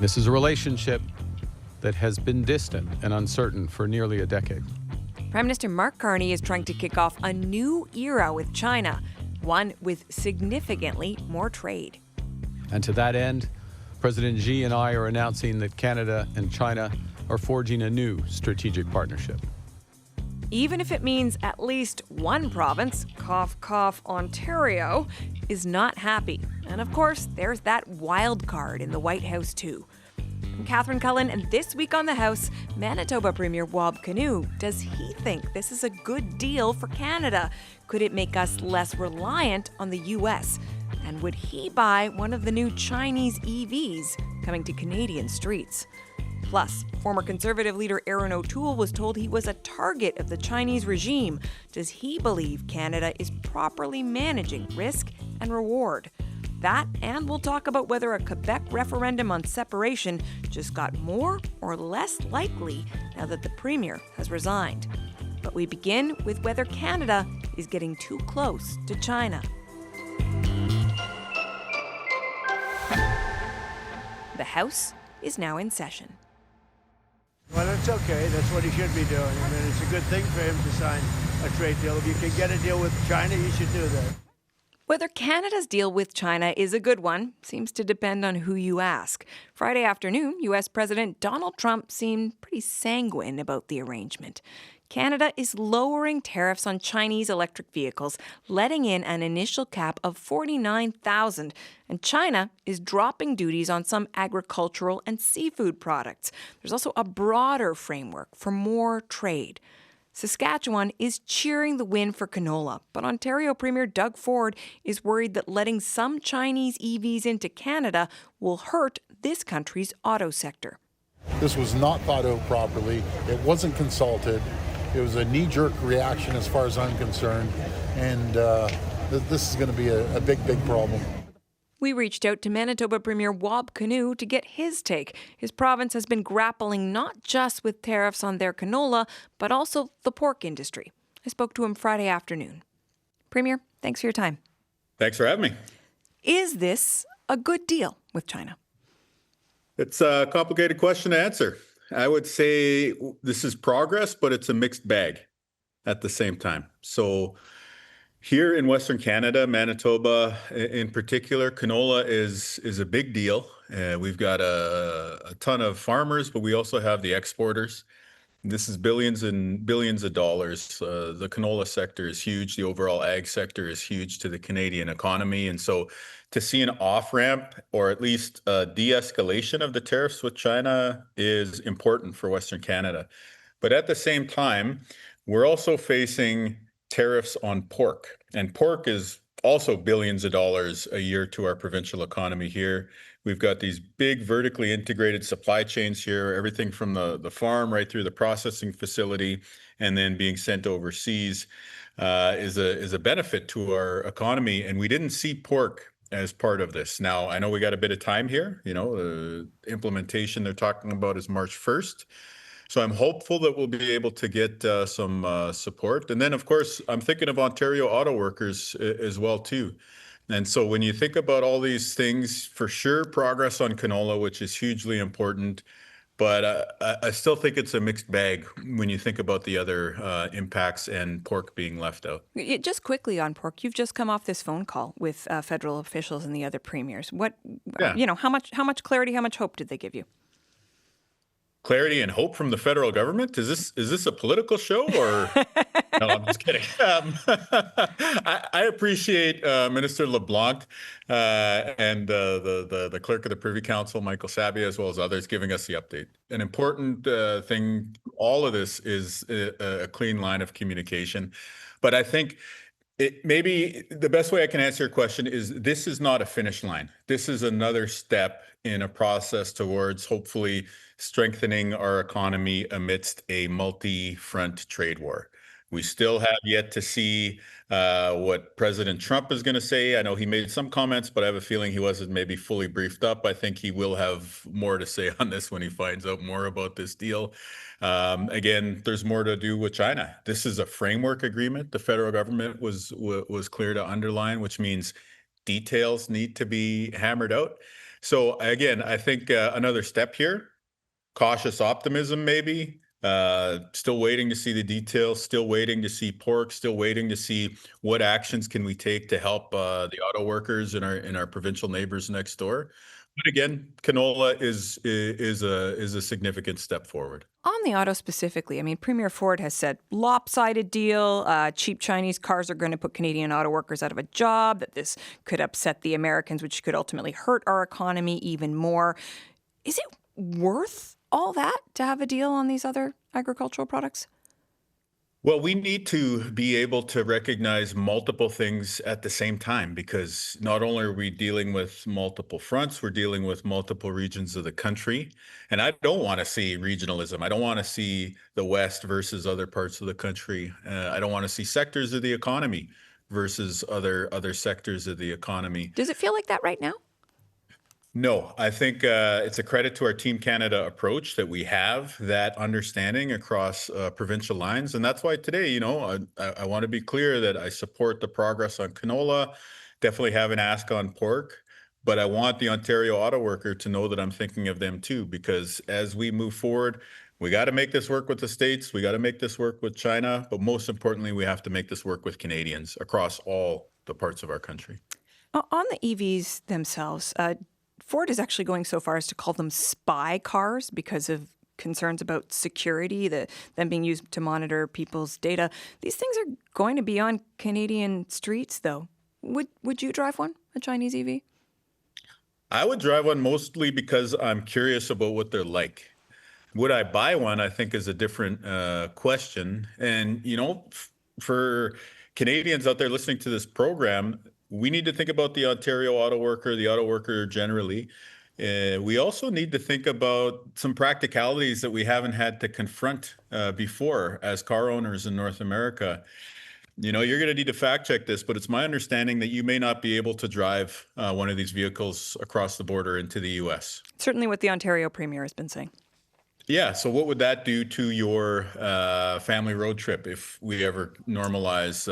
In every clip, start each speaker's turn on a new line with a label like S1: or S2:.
S1: This is a relationship that has been distant and uncertain for nearly a decade.
S2: Prime Minister Mark Carney is trying to kick off a new era with China, one with significantly more trade.
S1: And to that end, President Xi and I are announcing that Canada and China are forging a new strategic partnership.
S2: Even if it means at least one province, cough, cough, Ontario, is not happy. And of course, there's that wild card in the White House too. I'm Catherine Cullen, and this week on the House, Manitoba Premier Wab Kinew. Does he think this is a good deal for Canada? Could it make us less reliant on the U.S.? And would he buy one of the new Chinese EVs coming to Canadian streets? Plus, former Conservative leader Aaron O'Toole was told he was a target of the Chinese regime. Does he believe Canada is properly managing risk and reward? That, and we'll talk about whether a Quebec referendum on separation just got more or less likely now that the Premier has resigned. But we begin with whether Canada is getting too close to China. The House is now in session.
S3: Well, it's okay. That's what he should be doing. I mean, it's a good thing for him to sign a trade deal. If you can get a deal with China, you should do that.
S2: Whether Canada's deal with China is a good one seems to depend on who you ask. Friday afternoon, U.S. President Donald Trump seemed pretty sanguine about the arrangement. Canada is lowering tariffs on Chinese electric vehicles, letting in an initial cap of 49,000, and China is dropping duties on some agricultural and seafood products. There's also a broader framework for more trade. Saskatchewan is cheering the win for canola, but Ontario Premier Doug Ford is worried that letting some Chinese EVs into Canada will hurt this country's auto sector.
S4: This was not thought out properly. It wasn't consulted. It was a knee-jerk reaction as far as I'm concerned, and this is going to be a big, big problem.
S2: We reached out to Manitoba Premier Wab Kinew to get his take. His province has been grappling not just with tariffs on their canola, but also the pork industry. I spoke to him Friday afternoon. Premier, thanks for your time.
S5: Thanks for having me.
S2: Is this a good deal with China?
S5: It's a complicated question to answer. I would say this is progress, but it's a mixed bag at the same time. So here in Western Canada, Manitoba in particular, canola is a big deal. We've got a ton of farmers, but we also have the exporters. This is billions and billions of dollars. The canola sector is huge. The overall ag sector is huge to the Canadian economy. And so to see an off-ramp or at least a de-escalation of the tariffs with China is important for Western Canada. But at the same time, we're also facing tariffs on pork. And pork is also billions of dollars a year to our provincial economy here. We've got these big vertically integrated supply chains here, everything from the farm right through the processing facility and then being sent overseas is a benefit to our economy. And we didn't see pork as part of this. Now, I know we got a bit of time here. You know, the implementation they're talking about is March 1st. So I'm hopeful that we'll be able to get some support. And then, of course, I'm thinking of Ontario auto workers as well, too. And so when you think about all these things, for sure, progress on canola, which is hugely important. But I still think it's a mixed bag when you think about the other impacts and pork being left out.
S2: Just quickly on pork, you've just come off this phone call with federal officials and the other premiers. How much clarity, how much hope did they give you?
S5: Clarity and hope from the federal government? Is this a political show or? No, I'm just kidding. I appreciate Minister LeBlanc and the clerk of the Privy Council, Michael Sabia, as well as others, giving us the update. An important thing, all of this is a clean line of communication. But I think maybe the best way I can answer your question is this is not a finish line. This is another step in a process towards hopefully strengthening our economy amidst a multi-front trade war. We still have yet to see what President Trump is going to say. I know he made some comments, but I have a feeling he wasn't maybe fully briefed up. I think he will have more to say on this when he finds out more about this deal. Again, there's more to do with China. This is a framework agreement. The federal government was clear to underline, which means details need to be hammered out. So again, I think another step here, cautious optimism maybe. Still waiting to see the details, still waiting to see pork, still waiting to see what actions can we take to help the auto workers in our provincial neighbors next door. But again, canola is a significant step forward.
S2: On the auto specifically, I mean, Premier Ford has said lopsided deal, cheap Chinese cars are going to put Canadian auto workers out of a job, that this could upset the Americans, which could ultimately hurt our economy even more. Is it worth all that to have a deal on these other agricultural products?
S5: Well, we need to be able to recognize multiple things at the same time, because not only are we dealing with multiple fronts, we're dealing with multiple regions of the country. And I don't want to see regionalism. I don't want to see the West versus other parts of the country. I don't want to see sectors of the economy versus other sectors of the economy.
S2: Does it feel like that right now?
S5: No, I think it's a credit to our Team Canada approach that we have that understanding across provincial lines. And that's why today, I want to be clear that I support the progress on canola, definitely have an ask on pork, but I want the Ontario auto worker to know that I'm thinking of them too, because as we move forward, we got to make this work with the States, we got to make this work with China, but most importantly, we have to make this work with Canadians across all the parts of our country.
S2: On the EVs themselves, Ford is actually going so far as to call them spy cars because of concerns about security, them being used to monitor people's data. These things are going to be on Canadian streets, though. Would you drive one, a Chinese EV?
S5: I would drive one mostly because I'm curious about what they're like. Would I buy one, I think, is a different question. And, for Canadians out there listening to this program, we need to think about the Ontario auto worker, the auto worker generally. We also need to think about some practicalities that we haven't had to confront before as car owners in North America. You're going to need to fact check this, but it's my understanding that you may not be able to drive one of these vehicles across the border into the U.S.
S2: Certainly what the Ontario Premier has been saying.
S5: Yeah. So what would that do to your family road trip if we ever normalize,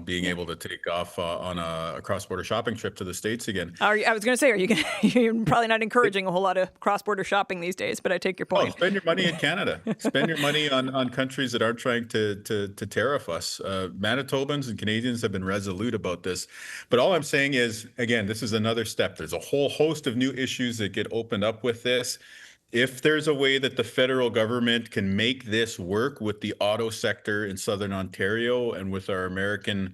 S5: being able to take off on a cross-border shopping trip to the States again?
S2: I was going to say, you're probably not encouraging a whole lot of cross-border shopping these days, but I take your point.
S5: Oh, spend your money in Canada. Spend your money on countries that aren't trying to tariff us. Manitobans and Canadians have been resolute about this. But all I'm saying is, again, this is another step. There's a whole host of new issues that get opened up with this. If there's a way that the federal government can make this work with the auto sector in Southern Ontario and with our American,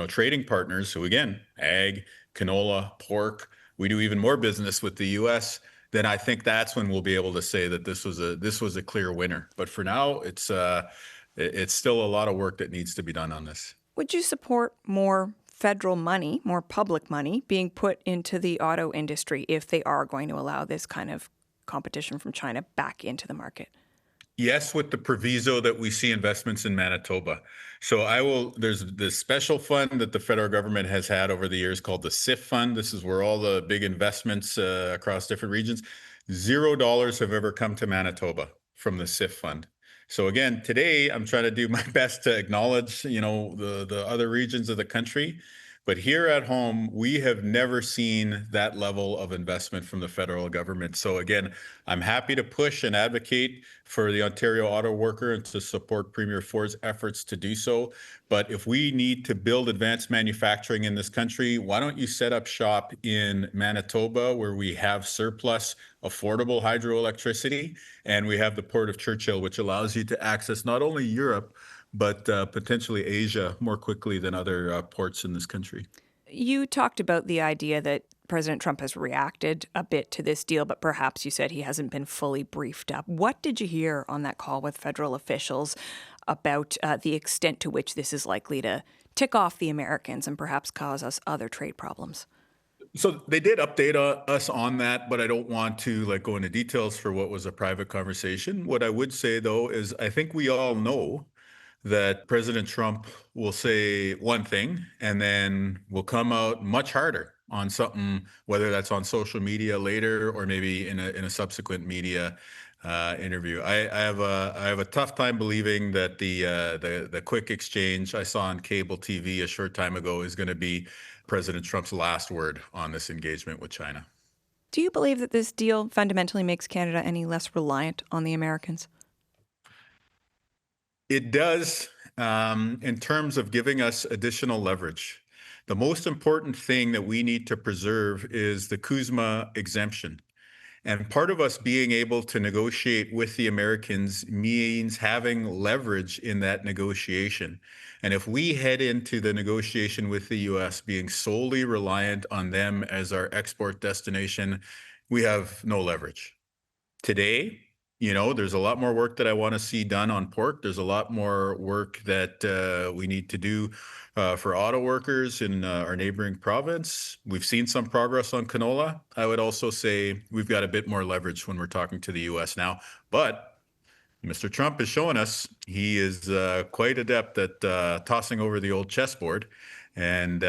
S5: trading partners, so again, ag, canola, pork, we do even more business with the U.S., then I think that's when we'll be able to say that this was a clear winner. But for now, it's still a lot of work that needs to be done on this.
S2: Would you support more federal money, more public money being put into the auto industry if they are going to allow this kind of competition from China back into the market?
S5: Yes, with the proviso that we see investments in Manitoba. So there's this special fund that the federal government has had over the years called the SIF fund. This is where all the big investments across different regions, $0 have ever come to Manitoba from the SIF fund. So again, today I'm trying to do my best to acknowledge, the other regions of the country. But here at home, we have never seen that level of investment from the federal government. So again, I'm happy to push and advocate for the Ontario auto worker and to support Premier Ford's efforts to do so. But if we need to build advanced manufacturing in this country, why don't you set up shop in Manitoba, where we have surplus affordable hydroelectricity, and we have the Port of Churchill, which allows you to access not only Europe, but potentially Asia more quickly than other ports in this country.
S2: You talked about the idea that President Trump has reacted a bit to this deal, but perhaps you said he hasn't been fully briefed up. What did you hear on that call with federal officials about the extent to which this is likely to tick off the Americans and perhaps cause us other trade problems?
S5: So they did update us on that, but I don't want to go into details for what was a private conversation. What I would say, though, is I think we all know that President Trump will say one thing and then will come out much harder on something, whether that's on social media later or maybe in a subsequent media interview. I have a tough time believing that the quick exchange I saw on cable TV a short time ago is going to be President Trump's last word on this engagement with China.
S2: Do you believe that this deal fundamentally makes Canada any less reliant on the Americans?
S5: It does, in terms of giving us additional leverage. The most important thing that we need to preserve is the CUSMA exemption. And part of us being able to negotiate with the Americans means having leverage in that negotiation. And if we head into the negotiation with the US being solely reliant on them as our export destination, we have no leverage. Today, there's a lot more work that I want to see done on pork. There's a lot more work that we need to do for auto workers in our neighboring province. We've seen some progress on canola. I would also say we've got a bit more leverage when we're talking to the U.S. now. But Mr. Trump is showing us he is quite adept at tossing over the old chessboard. And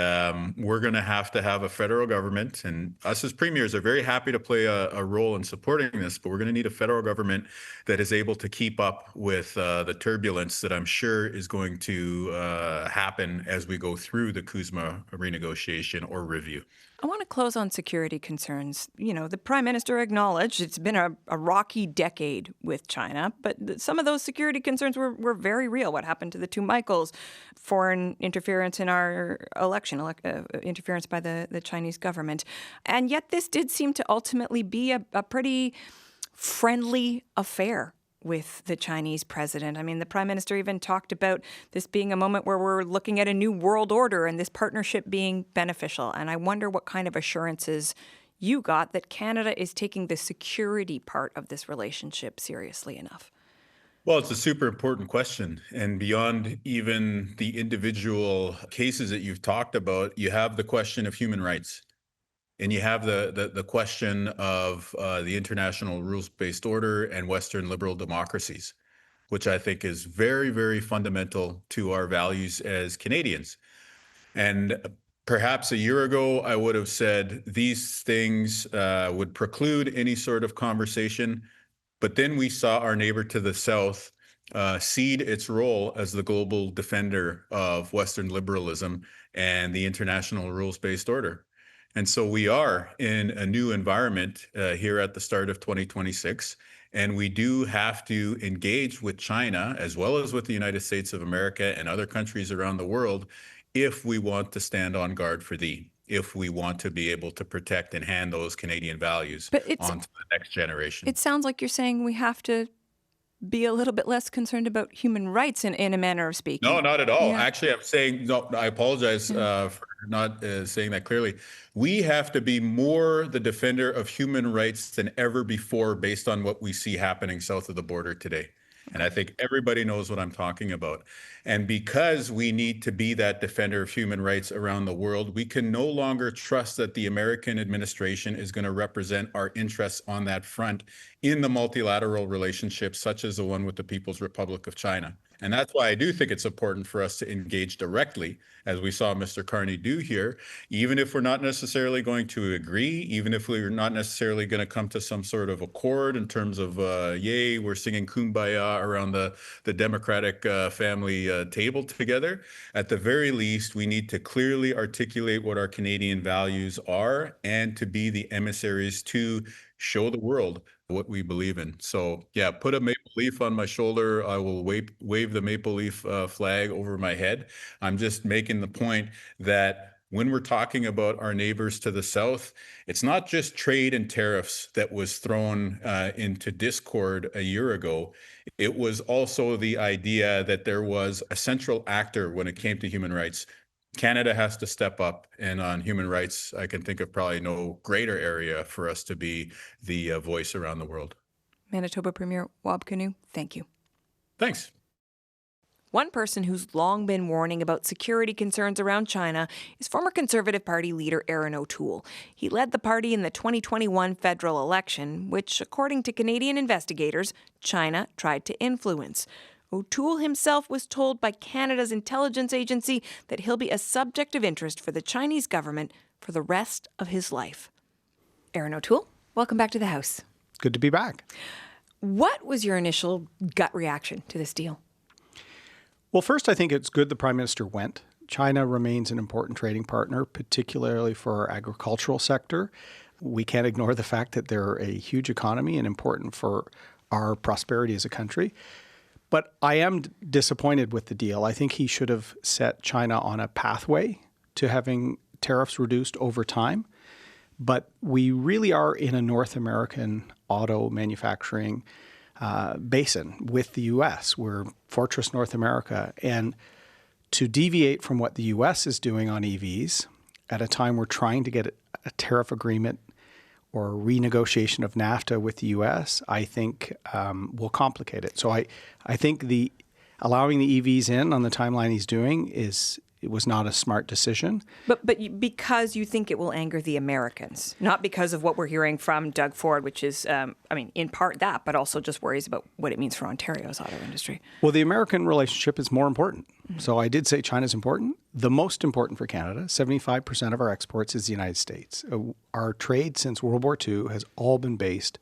S5: we're going to have a federal government, and us as premiers are very happy to play a role in supporting this, but we're going to need a federal government that is able to keep up with the turbulence that I'm sure is going to happen as we go through the CUSMA renegotiation or review.
S2: I want to close on security concerns. The Prime Minister acknowledged it's been a rocky decade with China, but some of those security concerns were very real. What happened to the two Michaels, foreign interference in our election, interference by the Chinese government. And yet this did seem to ultimately be a pretty friendly affair with the Chinese president. I mean, the Prime Minister even talked about this being a moment where we're looking at a new world order and this partnership being beneficial. And I wonder what kind of assurances you got that Canada is taking the security part of this relationship seriously enough.
S5: Well, it's a super important question. And beyond even the individual cases that you've talked about, you have the question of human rights. And you have the question of the international rules-based order and Western liberal democracies, which I think is very, very fundamental to our values as Canadians. And perhaps a year ago, I would have said these things would preclude any sort of conversation. But then we saw our neighbor to the south cede its role as the global defender of Western liberalism and the international rules-based order. And so we are in a new environment here at the start of 2026, and we do have to engage with China as well as with the United States of America and other countries around the world if we want to stand on guard for thee, if we want to be able to protect and hand those Canadian values on to the next generation.
S2: It sounds like you're saying we have to be a little bit less concerned about human rights in a manner of speaking.
S5: No, not at all.
S2: Yeah.
S5: Actually, I'm saying, no, I apologize for not saying that clearly. We have to be more the defender of human rights than ever before based on what we see happening south of the border today. And I think everybody knows what I'm talking about. And because we need to be that defender of human rights around the world, we can no longer trust that the American administration is going to represent our interests on that front in the multilateral relationships, such as the one with the People's Republic of China. And that's why I do think it's important for us to engage directly, as we saw Mr. Carney do here, even if we're not necessarily going to agree, even if we're not necessarily going to come to some sort of accord in terms of, yay, we're singing Kumbaya around the Democratic family table together. At the very least, we need to clearly articulate what our Canadian values are and to be the emissaries to show the world what we believe in. So yeah, put a maple leaf on my shoulder. I will wave the maple leaf flag over my head. I'm just making the point that when we're talking about our neighbors to the south, it's not just trade and tariffs that was thrown into discord a year ago. It was also the idea that there was a central actor when it came to human rights. Canada has to step up, and on human rights, I can think of probably no greater area for us to be the voice around the world.
S2: Manitoba Premier Wab Kinew, thank you.
S5: Thanks.
S2: One person who's long been warning about security concerns around China is former Conservative Party leader Erin O'Toole. He led the party in the 2021 federal election, which, according to Canadian investigators, China tried to influence. O'Toole himself was told by Canada's intelligence agency that he'll be a subject of interest for the Chinese government for the rest of his life. Erin O'Toole, welcome back to the House.
S6: Good to be back.
S2: What was your initial gut reaction to this deal?
S6: Well, first, I think it's good the Prime Minister went. China remains an important trading partner, particularly for our agricultural sector. We can't ignore the fact that they're a huge economy and important for our prosperity as a country. But I am disappointed with the deal. I think he should have set China on a pathway to having tariffs reduced over time. But we really are in a North American auto manufacturing basin with the U.S. We're Fortress North America. And to deviate from what the U.S. is doing on EVs at a time we're trying to get a tariff agreement or renegotiation of NAFTA with the U.S., I think will complicate it. So I think allowing the EVs in on the timeline he's doing it was not a smart decision.
S2: But because you think it will anger the Americans, not because of what we're hearing from Doug Ford, which is, in part that, but also just worries about what it means for Ontario's auto industry.
S6: Well, the American relationship is more important. Mm-hmm. So I did say China's important. The most important for Canada, 75% of our exports is the United States. Our trade since World War II has all been based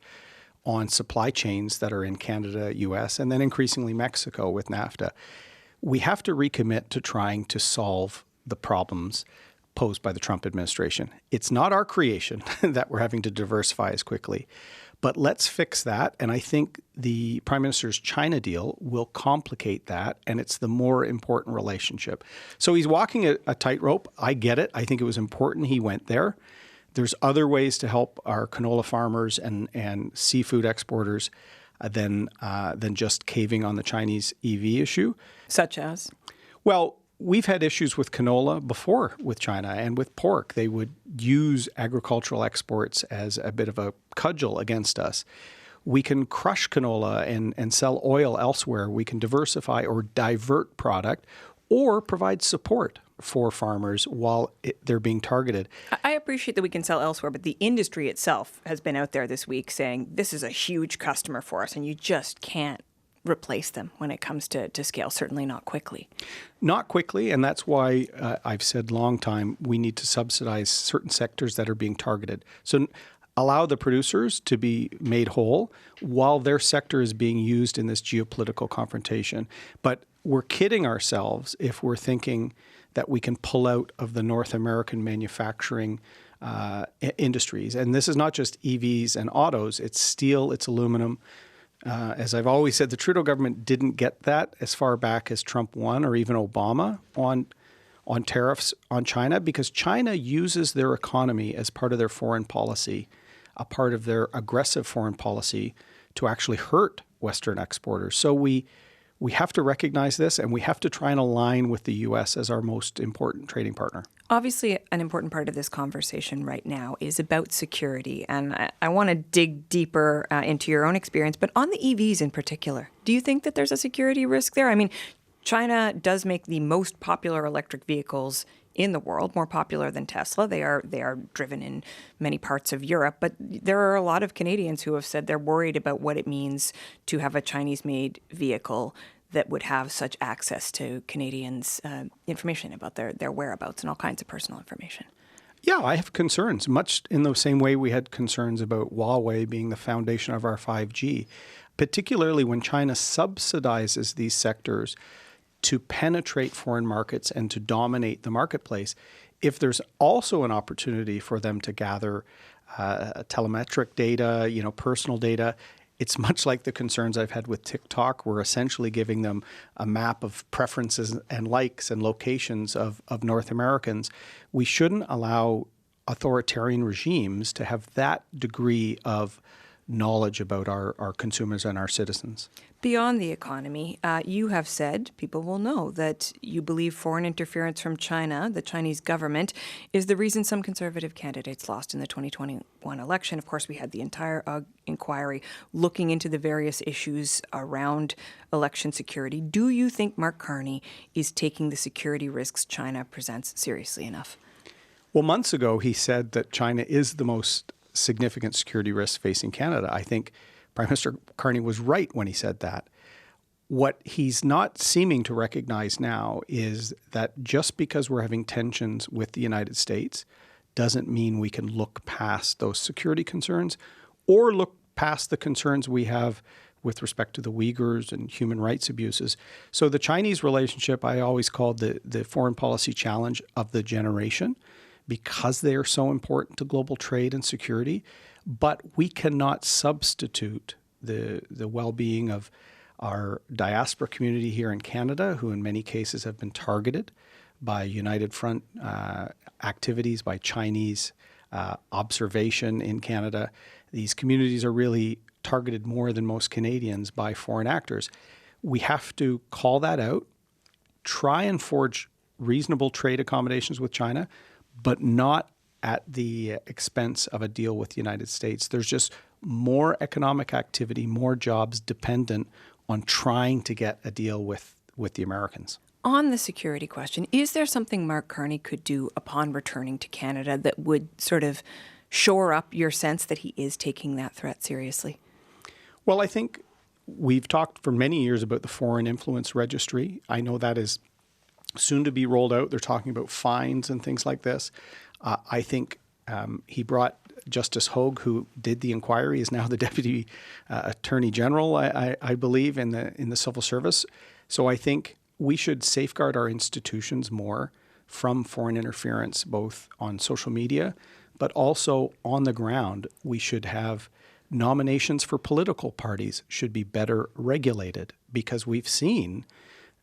S6: on supply chains that are in Canada, U.S., and then increasingly Mexico with NAFTA. We have to recommit to trying to solve the problems posed by the Trump administration. It's not our creation that we're having to diversify as quickly, but let's fix that. And I think the Prime Minister's China deal will complicate that, and it's the more important relationship. So he's walking a tightrope. I get it. I think it was important he went there. There's other ways to help our canola farmers and seafood exporters than just caving on the Chinese EV issue.
S2: Such as?
S6: Well, we've had issues with canola before with China and with pork. They would use agricultural exports as a bit of a cudgel against us. We can crush canola and sell oil elsewhere. We can diversify or divert product or provide support for farmers while they're being targeted.
S2: I appreciate that we can sell elsewhere, but the industry itself has been out there this week saying this is a huge customer for us and you just can't replace them when it comes to scale, certainly not quickly.
S6: Not quickly, and that's why I've said long time we need to subsidize certain sectors that are being targeted. So allow the producers to be made whole while their sector is being used in this geopolitical confrontation. But we're kidding ourselves if we're thinking that we can pull out of the North American manufacturing industries. And this is not just EVs and autos, it's steel, it's aluminum. As I've always said, the Trudeau government didn't get that as far back as Trump won or even Obama on tariffs on China, because China uses their economy as part of their foreign policy, a part of their aggressive foreign policy to actually hurt Western exporters. So we have to recognize this, and we have to try and align with the U.S. as our most important trading partner.
S2: Obviously, an important part of this conversation right now is about security, and I want to dig deeper into your own experience, but on the EVs in particular, do you think that there's a security risk there? I mean, China does make the most popular electric vehicles in the world, more popular than Tesla. They are driven in many parts of Europe, but there are a lot of Canadians who have said they're worried about what it means to have a Chinese-made vehicle that would have such access to Canadians' information about their whereabouts and all kinds of personal information.
S6: Yeah, I have concerns, much in the same way we had concerns about Huawei being the foundation of our 5G, particularly when China subsidizes these sectors to penetrate foreign markets and to dominate the marketplace. If there's also an opportunity for them to gather telemetric data, personal data, it's much like the concerns I've had with TikTok. We're essentially giving them a map of preferences and likes and locations of North Americans. We shouldn't allow authoritarian regimes to have that degree of knowledge about our consumers and our citizens.
S2: Beyond the economy, you have said, people will know, that you believe foreign interference from China, the Chinese government, is the reason some Conservative candidates lost in the 2021 election. Of course, we had the entire inquiry looking into the various issues around election security. Do you think Mark Carney is taking the security risks China presents seriously enough?
S6: Well, months ago, he said that China is the most significant security risk facing Canada. I think Prime Minister Carney was right when he said that. What he's not seeming to recognize now is that just because we're having tensions with the United States doesn't mean we can look past those security concerns or look past the concerns we have with respect to the Uyghurs and human rights abuses. So the Chinese relationship I always called the foreign policy challenge of the generation, because they are so important to global trade and security. But we cannot substitute the well-being of our diaspora community here in Canada, who in many cases have been targeted by United Front activities, by Chinese observation in Canada. These communities are really targeted more than most Canadians by foreign actors. We have to call that out, try and forge reasonable trade accommodations with China, but not at the expense of a deal with the United States. There's just more economic activity, more jobs dependent on trying to get a deal with the Americans.
S2: On the security question, is there something Mark Carney could do upon returning to Canada that would sort of shore up your sense that he is taking that threat seriously?
S6: Well, I think we've talked for many years about the Foreign Influence Registry. I know that is soon to be rolled out. They're talking about fines and things like this. I think he brought Justice Hogue, who did the inquiry, is now the Deputy Attorney General, I believe, in the civil service. So I think we should safeguard our institutions more from foreign interference, both on social media, but also on the ground. We should have nominations for political parties should be better regulated, because we've seen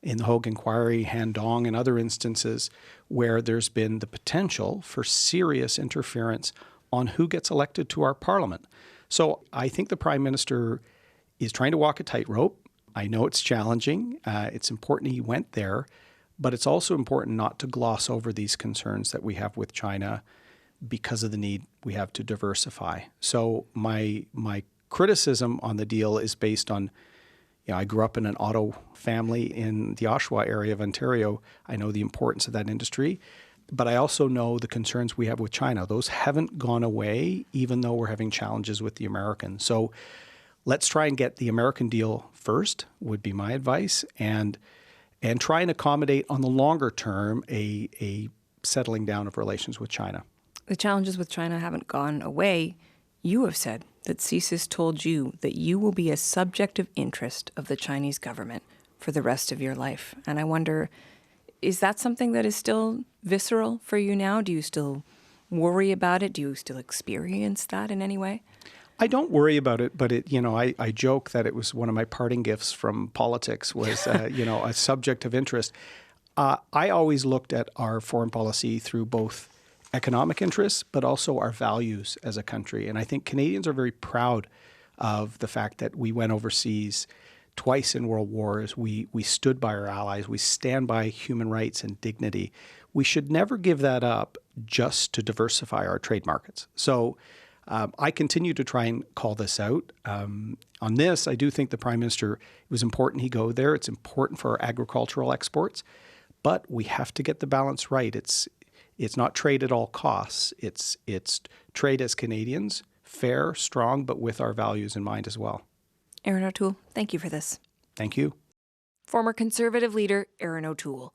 S6: in the Hogue inquiry, Handong, and other instances where there's been the potential for serious interference on who gets elected to our parliament. So I think the Prime Minister is trying to walk a tightrope. I know it's challenging. It's important he went there, but it's also important not to gloss over these concerns that we have with China because of the need we have to diversify. So my criticism on the deal is based on, I grew up in an auto family in the Oshawa area of Ontario. I know the importance of that industry, but I also know the concerns we have with China. Those haven't gone away, even though we're having challenges with the Americans. So let's try and get the American deal first, would be my advice, and try and accommodate on the longer term a settling down of relations with China.
S2: The challenges with China haven't gone away. You have said that CSIS told you that you will be a subject of interest of the Chinese government for the rest of your life. And I wonder, is that something that is still visceral for you now? Do you still worry about it? Do you still experience that in any way?
S6: I don't worry about it, but I joke that it was one of my parting gifts from politics was, a subject of interest. I always looked at our foreign policy through both economic interests, but also our values as a country. And I think Canadians are very proud of the fact that we went overseas twice in world wars. We stood by our allies. We stand by human rights and dignity. We should never give that up just to diversify our trade markets. So I continue to try and call this out. On this, I do think the Prime Minister, it was important he go there. It's important for our agricultural exports, but we have to get the balance right. It's not trade at all costs. It's trade as Canadians, fair, strong, but with our values in mind as well.
S2: Erin O'Toole, thank you for this.
S6: Thank you.
S2: Former Conservative leader Erin O'Toole.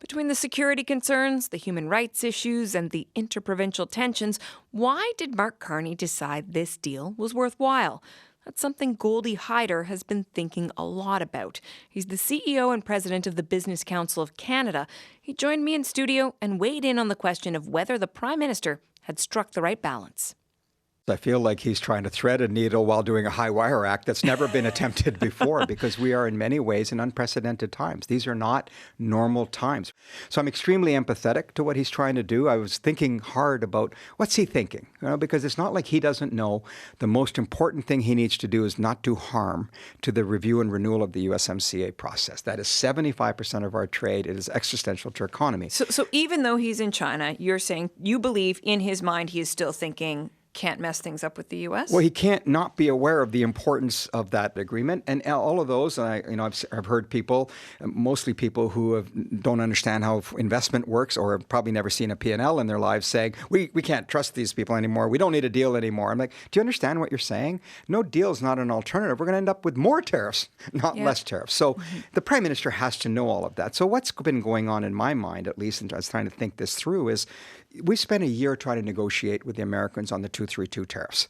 S2: Between the security concerns, the human rights issues, and the interprovincial tensions, why did Mark Carney decide this deal was worthwhile? That's something Goldie Hyder has been thinking a lot about. He's the CEO and president of the Business Council of Canada. He joined me in studio and weighed in on the question of whether the Prime Minister had struck the right balance.
S7: I feel like he's trying to thread a needle while doing a high wire act that's never been attempted before, because we are in many ways in unprecedented times. These are not normal times. So I'm extremely empathetic to what he's trying to do. I was thinking hard about what's he thinking, because it's not like he doesn't know the most important thing he needs to do is not do harm to the review and renewal of the USMCA process. That is 75% of our trade. It is existential to our economy.
S2: So even though he's in China, you're saying you believe in his mind he is still thinking can't mess things up with the U.S.?
S7: Well, he can't not be aware of the importance of that agreement. And all of those, and I've heard people, mostly people who don't understand how investment works or have probably never seen a P&L in their lives saying, we can't trust these people anymore. We don't need a deal anymore. I'm like, do you understand what you're saying? No deal is not an alternative. We're going to end up with more tariffs, not less tariffs. So the Prime Minister has to know all of that. So what's been going on in my mind, at least, and I was trying to think this through, is we spent a year trying to negotiate with the Americans on the 232 tariffs,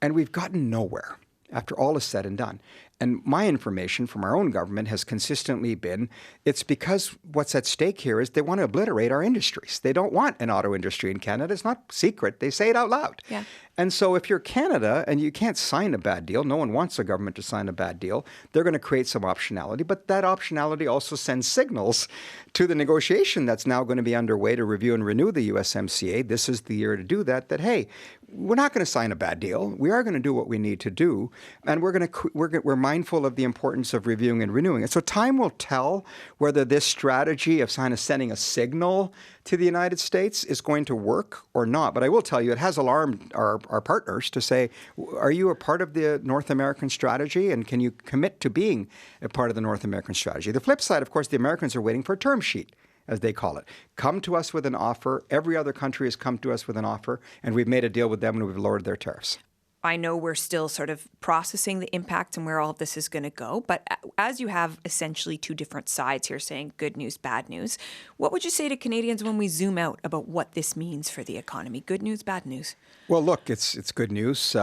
S7: and we've gotten nowhere after all is said and done. And my information from our own government has consistently been it's because what's at stake here is they want to obliterate our industries. They don't want an auto industry in Canada. It's not secret. They say it out loud.
S2: Yeah.
S7: And so if you're Canada and you can't sign a bad deal, no one wants a government to sign a bad deal, they're going to create some optionality. But that optionality also sends signals to the negotiation that's now going to be underway to review and renew the USMCA. This is the year to do that, hey, we're not going to sign a bad deal. We are going to do what we need to do. And we're mindful of the importance of reviewing and renewing it. So time will tell whether this strategy of sending a signal to the United States is going to work or not. But I will tell you, it has alarmed our partners to say, are you a part of the North American strategy? And can you commit to being a part of the North American strategy? The flip side, of course, the Americans are waiting for a term sheet, as they call it. Come to us with an offer. Every other country has come to us with an offer, and we've made a deal with them and we've lowered their tariffs.
S2: I know we're still sort of processing the impact and where all of this is going to go, but as you have essentially two different sides here saying good news, bad news, what would you say to Canadians when we zoom out about what this means for the economy? Good news, bad news?
S7: Well, look, it's good news, in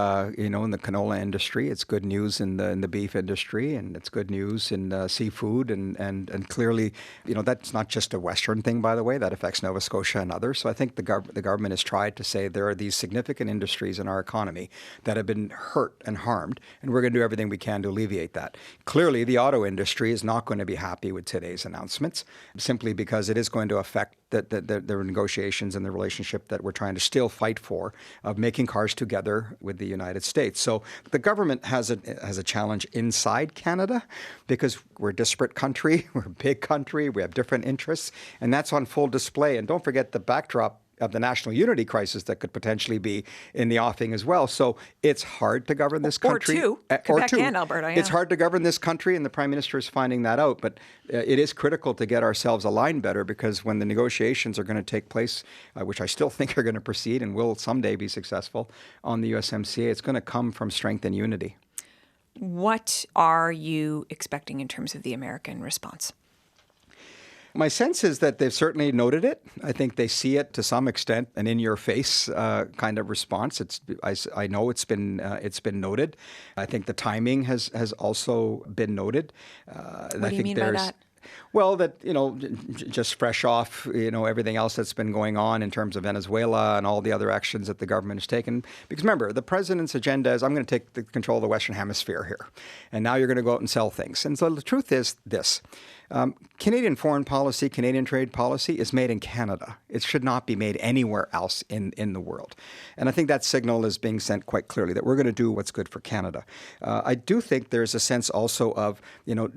S7: the canola industry. It's good news in the beef industry, and it's good news in seafood. And clearly, that's not just a Western thing, by the way. That affects Nova Scotia and others. So I think the government has tried to say there are these significant industries in our economy that have been hurt and harmed, and we're going to do everything we can to alleviate that. Clearly, the auto industry is not going to be happy with today's announcements, simply because it is going to affect the negotiations and the relationship that we're trying to still fight for of making cars together with the United States. So the government has a challenge inside Canada because we're a disparate country, we're a big country, we have different interests, and that's on full display. And don't forget the backdrop of the national unity crisis that could potentially be in the offing as well. So it's hard to govern this country.
S2: Quebec and Alberta, yeah.
S7: It's hard to govern this country, and the Prime Minister is finding that out. But it is critical to get ourselves aligned better, because when the negotiations are going to take place, which I still think are going to proceed and will someday be successful on the USMCA, it's going to come from strength and unity.
S2: What are you expecting in terms of the American response?
S7: My sense is that they've certainly noted it. I think they see it to some extent, an in-your-face kind of response. I know it's been noted. I think the timing has also been noted.
S2: What do you mean by that?
S7: Well, that, just fresh off, everything else that's been going on in terms of Venezuela and all the other actions that the government has taken. Because remember, the president's agenda is, I'm going to take the control of the Western Hemisphere here. And now you're going to go out and sell things. And so the truth is this. Canadian foreign policy, Canadian trade policy is made in Canada. It should not be made anywhere else in the world. And I think that signal is being sent quite clearly that we're going to do what's good for Canada. I do think there's a sense also of,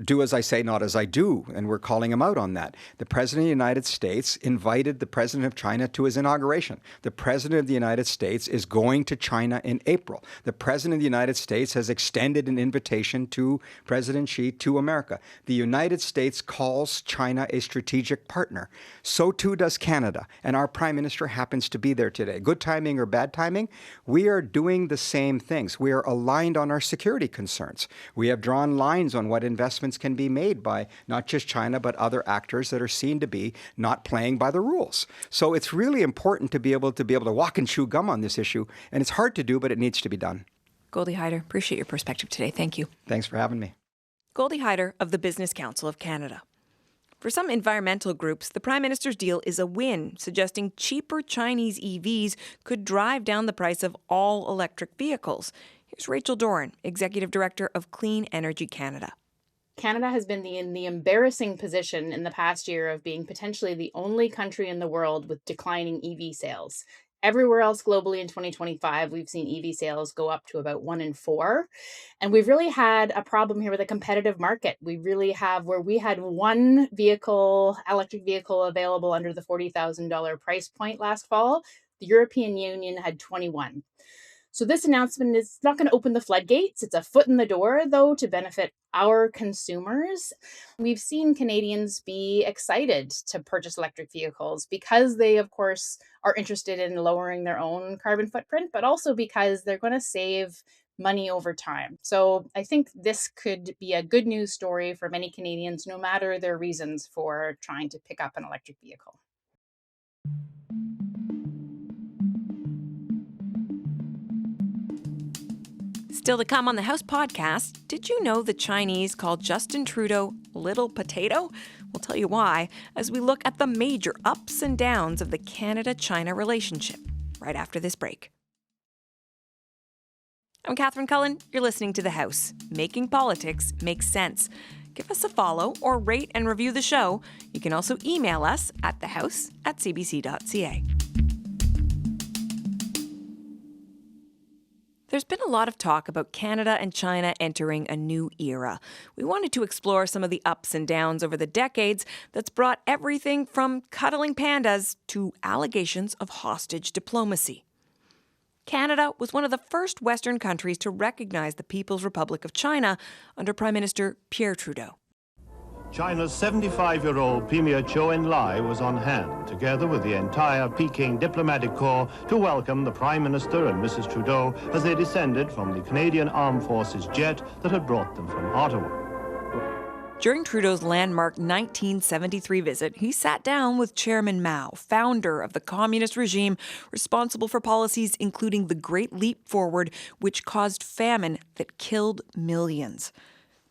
S7: do as I say, not as I do. And we're calling him out on that. The President of the United States invited the President of China to his inauguration. The President of the United States is going to China in April. The President of the United States has extended an invitation to President Xi to America. The United States calls China a strategic partner. So too does Canada. And our Prime Minister happens to be there today. Good timing or bad timing, we are doing the same things. We are aligned on our security concerns. We have drawn lines on what investments can be made by not just China, but other actors that are seen to be not playing by the rules. So it's really important to be able to walk and chew gum on this issue. And it's hard to do, but it needs to be done.
S2: Goldie Hyder, appreciate your perspective today. Thank you.
S7: Thanks for having me.
S2: Goldie Hyder of the Business Council of Canada. For some environmental groups, the Prime Minister's deal is a win, suggesting cheaper Chinese EVs could drive down the price of all electric vehicles. Here's Rachel Doran, Executive Director of Clean Energy Canada.
S8: Canada has been in the embarrassing position in the past year of being potentially the only country in the world with declining EV sales. Everywhere else globally in 2025, we've seen EV sales go up to about 1 in 4. And we've really had a problem here with a competitive market. We really have where we had one electric vehicle available under the $40,000 price point last fall. The European Union had 21. So this announcement is not going to open the floodgates. It's a foot in the door, though, to benefit our consumers. We've seen Canadians be excited to purchase electric vehicles because they, of course, are interested in lowering their own carbon footprint, but also because they're going to save money over time. So I think this could be a good news story for many Canadians, no matter their reasons for trying to pick up an electric vehicle.
S2: Still to come on the House podcast, did you know the Chinese call Justin Trudeau Little Potato? We'll tell you why as we look at the major ups and downs of the Canada-China relationship right after this break. I'm Catherine Cullen. You're listening to The House, making politics make sense. Give us a follow or rate and review the show. You can also email us at thehouse@cbc.ca. There's been a lot of talk about Canada and China entering a new era. We wanted to explore some of the ups and downs over the decades that's brought everything from cuddling pandas to allegations of hostage diplomacy. Canada was one of the first Western countries to recognize the People's Republic of China under Prime Minister Pierre Trudeau.
S9: China's 75-year-old Premier Zhou Enlai was on hand, together with the entire Peking diplomatic corps, to welcome the Prime Minister and Mrs. Trudeau as they descended from the Canadian Armed Forces jet that had brought them from Ottawa.
S2: During Trudeau's landmark 1973 visit, he sat down with Chairman Mao, founder of the communist regime responsible for policies including the Great Leap Forward, which caused famine that killed millions.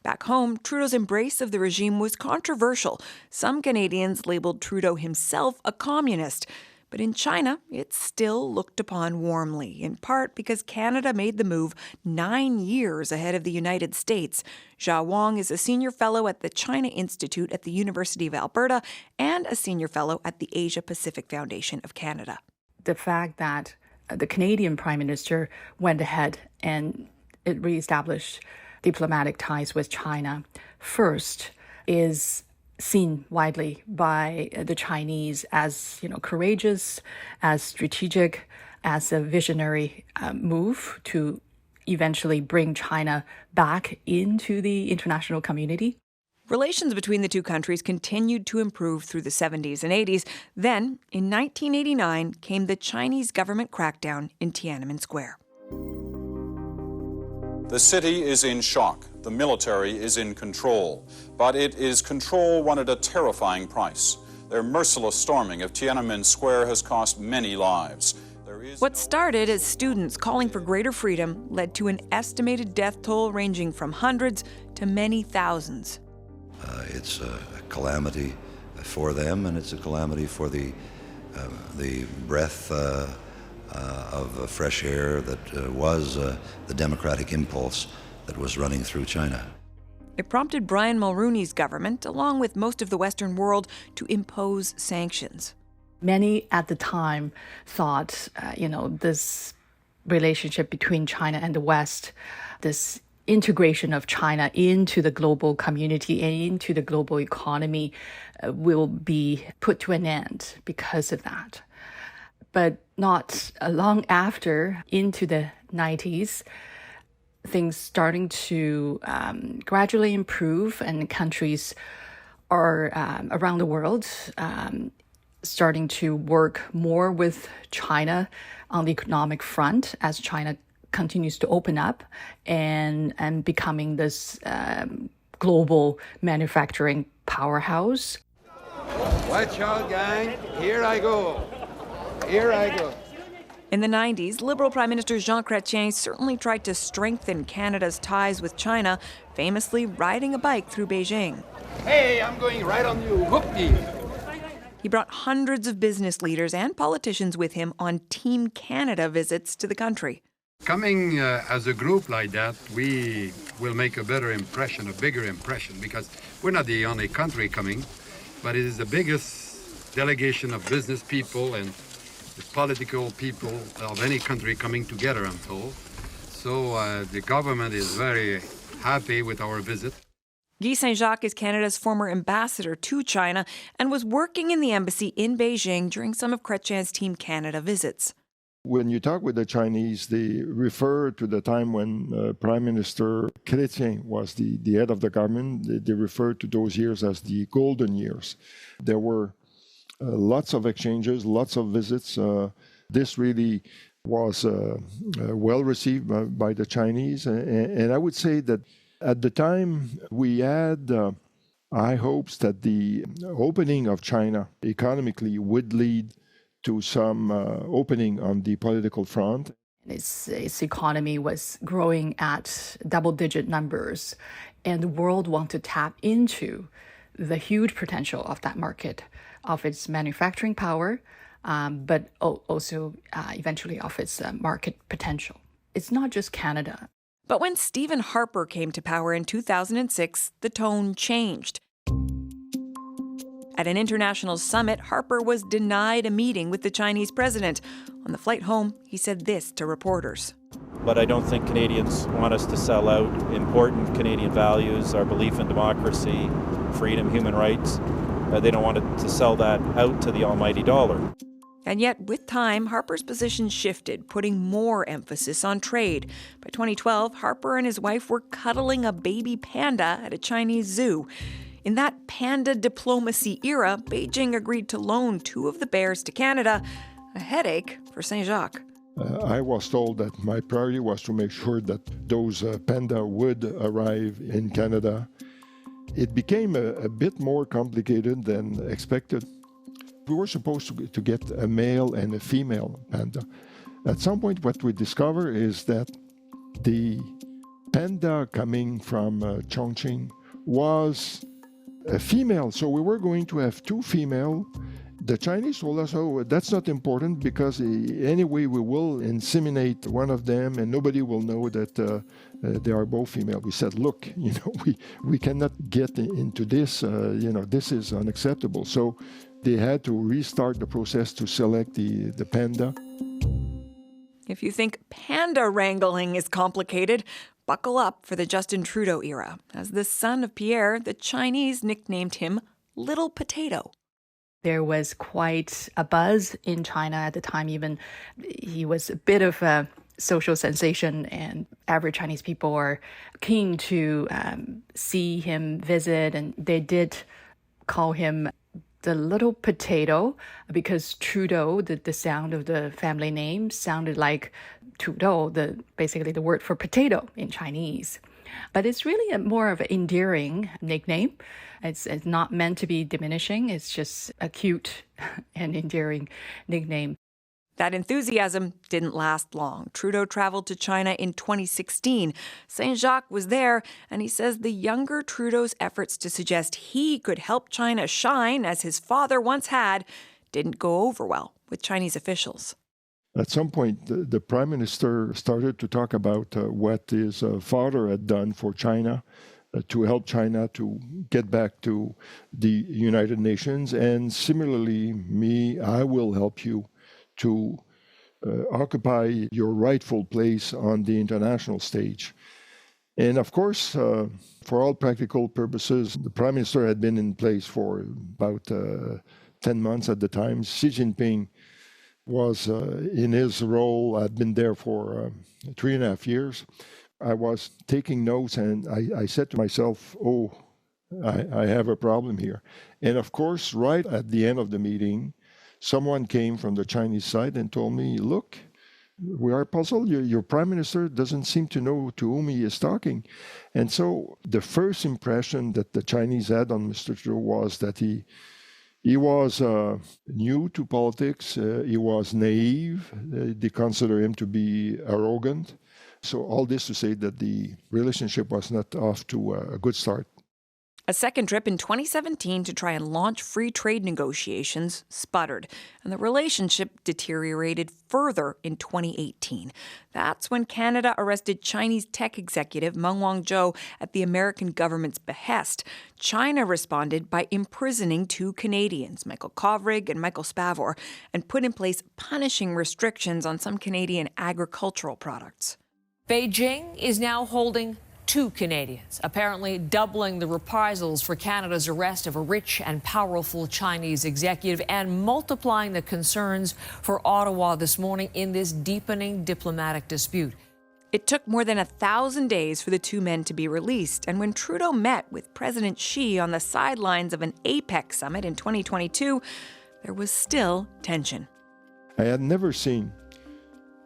S2: Back home, Trudeau's embrace of the regime was controversial. Some Canadians labeled Trudeau himself a communist. But in China, it's still looked upon warmly, in part because Canada made the move 9 years ahead of the United States. Jia Wong is a senior fellow at the China Institute at the University of Alberta and a senior fellow at the Asia Pacific Foundation of Canada.
S10: The fact that the Canadian Prime Minister went ahead and it reestablished diplomatic ties with China first is seen widely by the Chinese as, courageous, as strategic, as a visionary move to eventually bring China back into the international community.
S2: Relations between the two countries continued to improve through the 70s and 80s. Then, in 1989, came the Chinese government crackdown in Tiananmen Square.
S11: The city is in shock. The military is in control. But it is control won at a terrifying price. Their merciless storming of Tiananmen Square has cost many lives.
S2: What started as students calling for greater freedom led to an estimated death toll ranging from hundreds to many thousands.
S12: It's a calamity for them, and it's a calamity for the breath of fresh air that was the democratic impulse that was running through China.
S2: It prompted Brian Mulroney's government, along with most of the Western world, to impose sanctions.
S10: Many at the time thought, this relationship between China and the West, this integration of China into the global community and into the global economy will be put to an end because of that. But not long after, into the 90s, things starting to gradually improve, and countries are around the world starting to work more with China on the economic front as China continues to open up and becoming this global manufacturing powerhouse.
S13: Watch out, gang. Here I go. Here I go.
S2: In the 90s, Liberal Prime Minister Jean Chrétien certainly tried to strengthen Canada's ties with China, famously riding a bike through Beijing.
S13: Hey, I'm going right on you. Whoopie.
S2: He brought hundreds of business leaders and politicians with him on Team Canada visits to the country.
S13: Coming as a group like that, we will make a better impression, a bigger impression, because we're not the only country coming, but it is the biggest delegation of business people and the political people of any country coming together, I'm told. So the government is very happy with our visit.
S2: Guy Saint-Jacques is Canada's former ambassador to China and was working in the embassy in Beijing during some of Chrétien's Team Canada visits.
S14: When you talk with the Chinese, they refer to the time when Prime Minister Chrétien was the head of the government. They refer to those years as the golden years. There were lots of exchanges, lots of visits. This really was well received by the Chinese. And I would say that at the time, we had high hopes that the opening of China economically would lead to some opening on the political front.
S10: Its economy was growing at double-digit numbers, and the world wanted to tap into the huge potential of that market, of its manufacturing power, but also eventually of its market potential. It's not just Canada.
S2: But when Stephen Harper came to power in 2006, the tone changed. At an international summit, Harper was denied a meeting with the Chinese president. On the flight home, he said this to reporters.
S15: But I don't think Canadians want us to sell out important Canadian values, our belief in democracy, freedom, human rights. They don't want to sell that out to the almighty dollar.
S2: And yet, with time, Harper's position shifted, putting more emphasis on trade. By 2012, Harper and his wife were cuddling a baby panda at a Chinese zoo. In that panda diplomacy era, Beijing agreed to loan 2 of the bears to Canada, a headache for Saint-Jacques.
S14: I was told that my priority was to make sure that those panda would arrive in Canada. It became a bit more complicated than expected. We were supposed to get a male and a female panda. At some point, what we discover is that the panda coming from Chongqing was a female, so we were going to have 2 female. The Chinese told us, oh, that's not important because anyway we will inseminate one of them and nobody will know that they are both female. We said, look, we cannot get into this, this is unacceptable. So they had to restart the process to select the panda.
S2: If you think panda wrangling is complicated, buckle up for the Justin Trudeau era. As the son of Pierre, the Chinese nicknamed him Little Potato.
S10: There was quite a buzz in China at the time. Even he was a bit of a social sensation, and average Chinese people are keen to see him visit, and they did call him the Little Potato because Trudeau, the sound of the family name, sounded like Trudeau, basically the word for potato in Chinese. But it's really more of an endearing nickname. It's not meant to be diminishing. It's just a cute and endearing nickname.
S2: That enthusiasm didn't last long. Trudeau traveled to China in 2016. Saint-Jacques was there, and he says the younger Trudeau's efforts to suggest he could help China shine, as his father once had, didn't go over well with Chinese officials.
S14: At some point, the Prime Minister started to talk about what his father had done for China, to help China to get back to the United Nations. And similarly, I will help you to occupy your rightful place on the international stage. And of course, for all practical purposes, the Prime Minister had been in place for about 10 months at the time. Xi Jinping was in his role, had been there for 3.5 years. I was taking notes and I said to myself, I have a problem here. And of course, right at the end of the meeting, someone came from the Chinese side and told me, look, we are puzzled. Your Prime Minister doesn't seem to know to whom he is talking. And so the first impression that the Chinese had on Mr. Trudeau was that he was new to politics. He was naive. They consider him to be arrogant. So all this to say that the relationship was not off to a good start.
S2: A second trip in 2017 to try and launch free trade negotiations sputtered, and the relationship deteriorated further in 2018. That's when Canada arrested Chinese tech executive Meng Wanzhou at the American government's behest. China responded by imprisoning 2 Canadians, Michael Kovrig and Michael Spavor, and put in place punishing restrictions on some Canadian agricultural products.
S16: Beijing is now holding 2 Canadians, apparently doubling the reprisals for Canada's arrest of a rich and powerful Chinese executive and multiplying the concerns for Ottawa this morning in this deepening diplomatic dispute.
S2: It took more than 1,000 days for the 2 men to be released, and when Trudeau met with President Xi on the sidelines of an APEC summit in 2022, there was still tension.
S14: I had never seen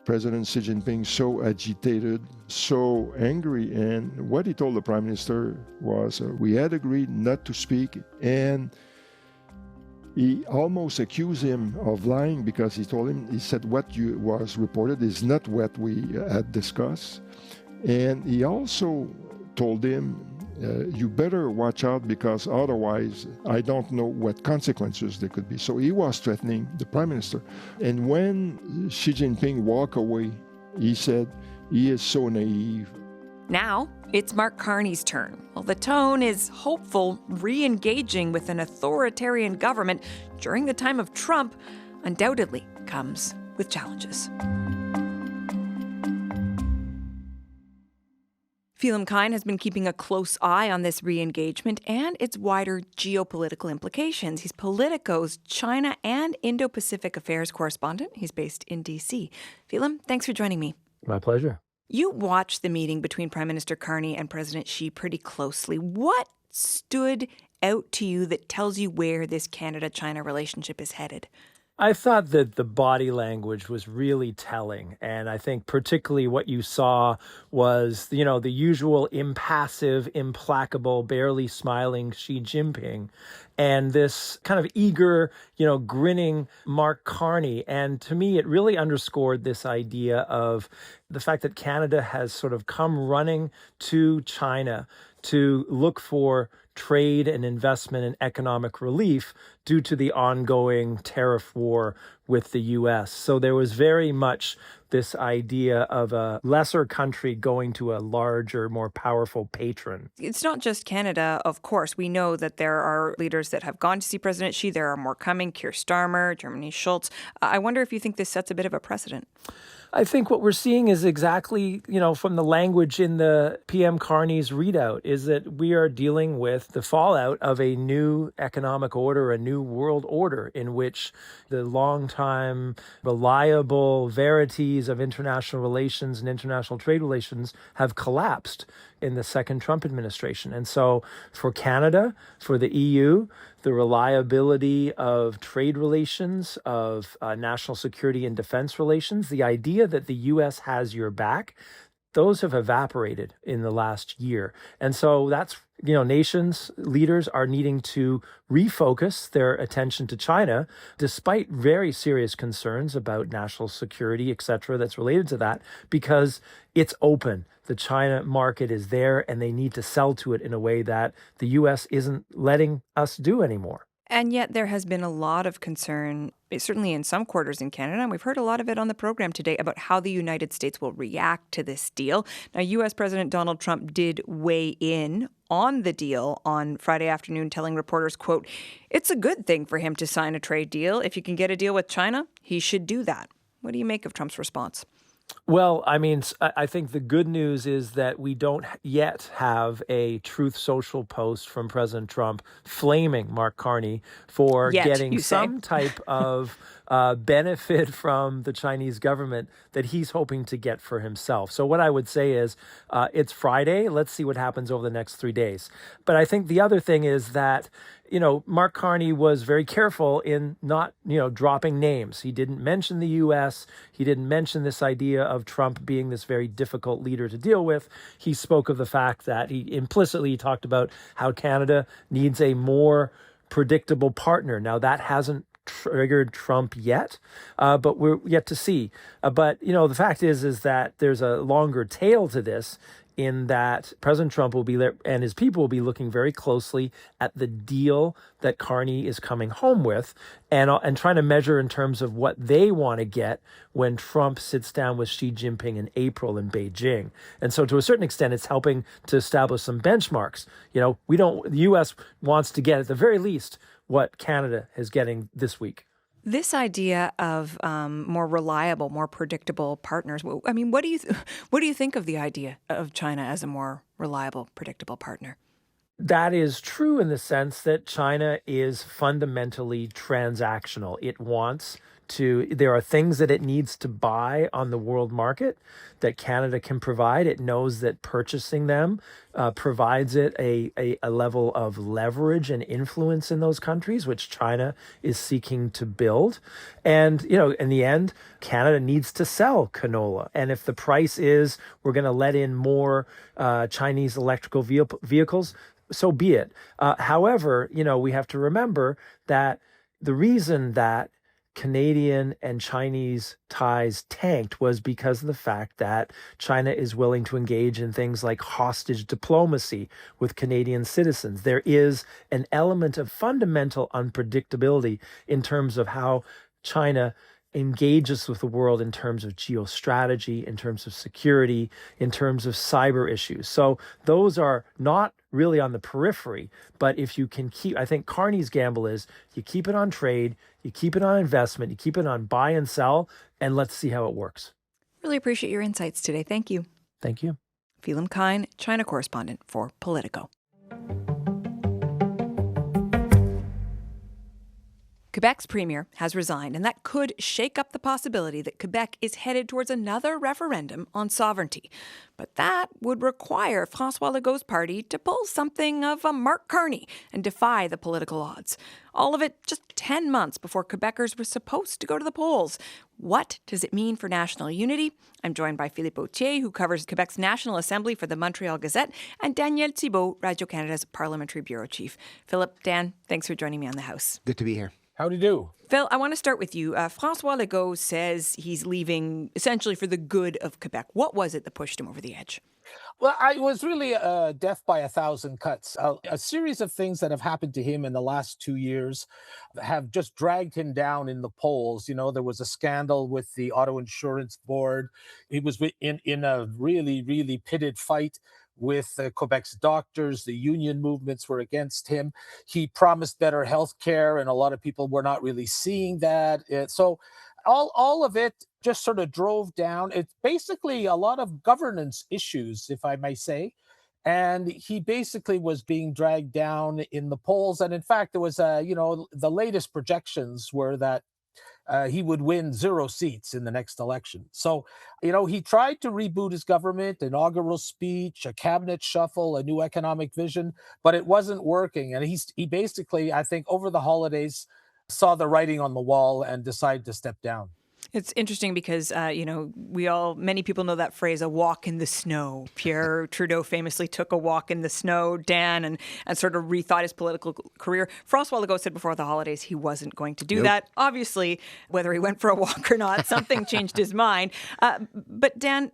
S14: President Xi Jinping so agitated, so angry, and what he told the Prime Minister was we had agreed not to speak, and he almost accused him of lying because he said what was reported is not what we had discussed. And he also told him, you better watch out because otherwise I don't know what consequences there could be. So he was threatening the Prime Minister. And when Xi Jinping walked away, he said, he is so naive.
S2: Now, it's Mark Carney's turn. Well, the tone is hopeful, re-engaging with an authoritarian government during the time of Trump undoubtedly comes with challenges. Phelim Kine has been keeping a close eye on this re-engagement and its wider geopolitical implications. He's Politico's China and Indo-Pacific Affairs correspondent. He's based in D.C. Phelim, thanks for joining me.
S17: My pleasure.
S2: You watched the meeting between Prime Minister Carney and President Xi pretty closely. What stood out to you that tells you where this Canada-China relationship is headed?
S17: I thought that the body language was really telling. And I think particularly what you saw was, the usual impassive, implacable, barely smiling Xi Jinping and this kind of eager, grinning Mark Carney. And to me, it really underscored this idea of the fact that Canada has sort of come running to China to look for trade and investment and economic relief due to the ongoing tariff war with the U.S. So there was very much this idea of a lesser country going to a larger, more powerful patron.
S2: It's not just Canada, of course. We know that there are leaders that have gone to see President Xi. There are more coming, Keir Starmer, Germany's Schultz. I wonder if you think this sets a bit of a precedent.
S17: I think what we're seeing is exactly, from the language in the PM Carney's readout, is that we are dealing with the fallout of a new economic order, a new world order in which the longtime reliable verities of international relations and international trade relations have collapsed in the second Trump administration. And so for Canada, for the EU, the reliability of trade relations, of national security and defense relations, the idea that the U.S. has your back, those have evaporated in the last year. And so that's, nations, leaders are needing to refocus their attention to China, despite very serious concerns about national security, et cetera, that's related to that, because it's open. The China market is there, and they need to sell to it in a way that the U.S. isn't letting us do anymore.
S2: And yet there has been a lot of concern, certainly in some quarters in Canada, and we've heard a lot of it on the program today, about how the United States will react to this deal. Now, U.S. President Donald Trump did weigh in on the deal on Friday afternoon, telling reporters, quote, "It's a good thing for him to sign a trade deal. If you can get a deal with China, he should do that." What do you make of Trump's response?
S17: Well, I think the good news is that we don't yet have a Truth Social post from President Trump flaming Mark Carney for getting some type of benefit from the Chinese government that he's hoping to get for himself. So what I would say is it's Friday. Let's see what happens over the next 3 days. But I think the other thing is that Mark Carney was very careful in not, dropping names. He didn't mention the U.S. He didn't mention this idea of Trump being this very difficult leader to deal with. He spoke of the fact that he implicitly talked about how Canada needs a more predictable partner. Now, that hasn't triggered Trump yet, but we're yet to see. But, the fact is that there's a longer tail to this, in that President Trump will be there and his people will be looking very closely at the deal that Carney is coming home with and trying to measure in terms of what they want to get when Trump sits down with Xi Jinping in April in Beijing. And so to a certain extent, it's helping to establish some benchmarks. The U.S. wants to get at the very least what Canada is getting this week.
S2: This idea of more reliable, more predictable partners. I mean, what do you think of the idea of China as a more reliable, predictable partner?
S17: That is true in the sense that China is fundamentally transactional. It wants there are things that it needs to buy on the world market that Canada can provide. It knows that purchasing them provides it a level of leverage and influence in those countries, which China is seeking to build. And, in the end, Canada needs to sell canola. And if the price is we're going to let in more Chinese electrical vehicles, so be it. However, we have to remember that The reason that Canadian and Chinese ties tanked was because of the fact that China is willing to engage in things like hostage diplomacy with Canadian citizens. There is an element of fundamental unpredictability in terms of how China engages with the world in terms of geostrategy, in terms of security, in terms of cyber issues. So those are not really on the periphery, but if you can keep, I think Carney's gamble is you keep it on trade, you keep it on investment, you keep it on buy and sell, and let's see how it works.
S2: Really appreciate your insights today. Thank you.
S17: Thank you.
S2: Phelim Kine, China correspondent for Politico. Quebec's premier has resigned, and that could shake up the possibility that Quebec is headed towards another referendum on sovereignty. But that would require François Legault's party to pull something of a Mark Carney and defy the political odds. All of it just 10 months before Quebecers were supposed to go to the polls. What does it mean for national unity? I'm joined by Philippe Autier, who covers Quebec's National Assembly for the Montreal Gazette, and Danielle Thibault, Radio-Canada's Parliamentary Bureau Chief. Philip, Dan, thanks for joining me on the House.
S18: Good to be here.
S19: Howdy do.
S2: Phil, I want to start with you. François Legault says he's leaving essentially for the good of Quebec. What was it that pushed him over the edge?
S19: Well, I was really death by a thousand cuts. A series of things that have happened to him in the last 2 years have just dragged him down in the polls. You know, there was a scandal with the Auto Insurance Board. He was in a really, really pitted fight with Quebec's doctors. The union movements were against him. He promised better health care, and a lot of people were not really seeing that. So all of it just sort of drove down. It's basically a lot of governance issues, if I may say. And he basically was being dragged down in the polls. And in fact, there was, the latest projections were that he would win 0 seats in the next election. So, he tried to reboot his government, inaugural speech, a cabinet shuffle, a new economic vision, but it wasn't working. And he basically, I think, over the holidays, saw the writing on the wall and decided to step down.
S2: It's interesting because, many people know that phrase, a walk in the snow. Pierre Trudeau famously took a walk in the snow, Dan, and sort of rethought his political career. François Legault said before the holidays he wasn't going to do that. Obviously, whether he went for a walk or not, something changed his mind. But Dan,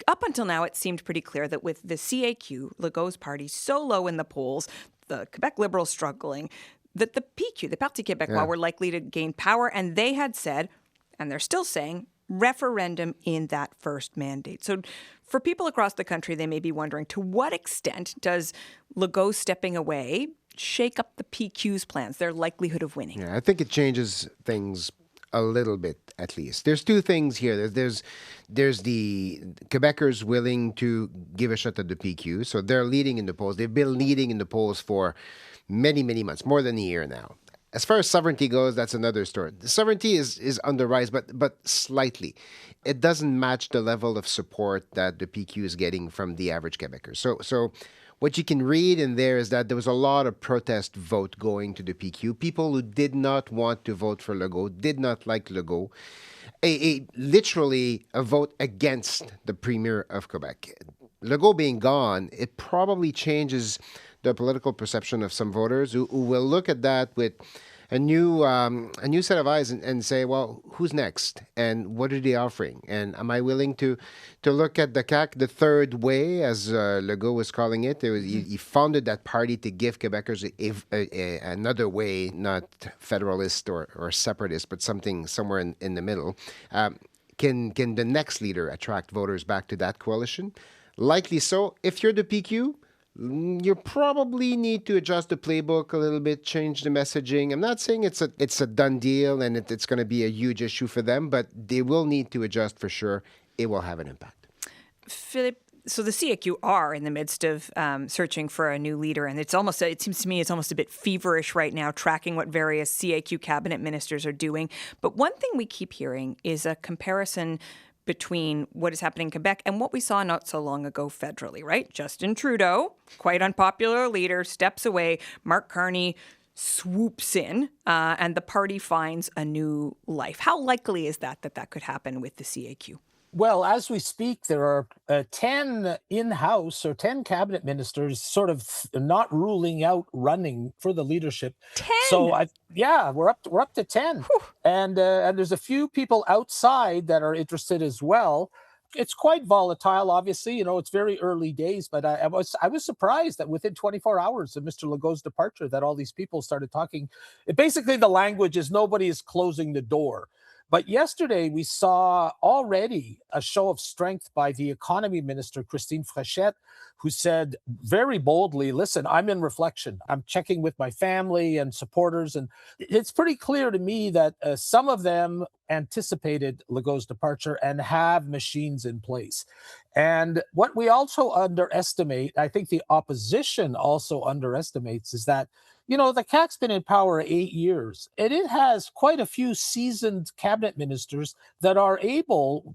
S2: up until now, it seemed pretty clear that with the CAQ, Legault's party, so low in the polls, the Quebec Liberals struggling, that the PQ, the Parti Québécois, were likely to gain power, and they had said, and they're still saying, referendum in that first mandate. So for people across the country, they may be wondering, to what extent does Legault stepping away shake up the PQ's plans, their likelihood of winning?
S18: Yeah, I think it changes things a little bit, at least. There's two things here. There's the Quebecers willing to give a shot at the PQ. So they're leading in the polls. They've been leading in the polls for many, many months, more than a year now. As far as sovereignty goes, that's another story. The sovereignty is on the rise, but slightly. It doesn't match the level of support that the PQ is getting from the average Quebecer. So what you can read in there is that there was a lot of protest vote going to the PQ. People who did not want to vote for Legault, did not like Legault. Literally a vote against the Premier of Quebec. Legault being gone, it probably changes the political perception of some voters who will look at that with a new set of eyes and say, well, who's next? And what are they offering? And am I willing to look at the CAQ, the third way, as Legault was calling it? He founded that party to give Quebecers another way, not federalist or separatist, but something somewhere in the middle. Can the next leader attract voters back to that coalition? Likely so. If you're the PQ, you probably need to adjust the playbook a little bit, change the messaging. I'm not saying it's a done deal and it's going to be a huge issue for them, but they will need to adjust for sure. It will have an impact.
S2: Philip, so the CAQ are in the midst of searching for a new leader, and it seems to me it's almost a bit feverish right now, tracking what various CAQ cabinet ministers are doing. But one thing we keep hearing is a comparison between what is happening in Quebec and what we saw not so long ago federally, right? Justin Trudeau, quite unpopular leader, steps away. Mark Carney swoops in, and the party finds a new life. How likely is that could happen with the CAQ?
S19: Well, as we speak, there are 10 in-house or 10 cabinet ministers sort of not ruling out running for the leadership.
S2: 10?
S19: So, we're up to 10. And there's a few people outside that are interested as well. It's quite volatile, obviously. It's very early days, but I was surprised that within 24 hours of Mr. Legault's departure, that all these people started talking. Basically, the language is nobody is closing the door. But yesterday, we saw already a show of strength by the economy minister, Christine Fréchette, who said very boldly, listen, I'm in reflection. I'm checking with my family and supporters. And it's pretty clear to me that some of them anticipated Legault's departure and have machines in place. And what we also underestimate, I think the opposition also underestimates, is that the CAQ's been in power 8 years, and it has quite a few seasoned cabinet ministers that are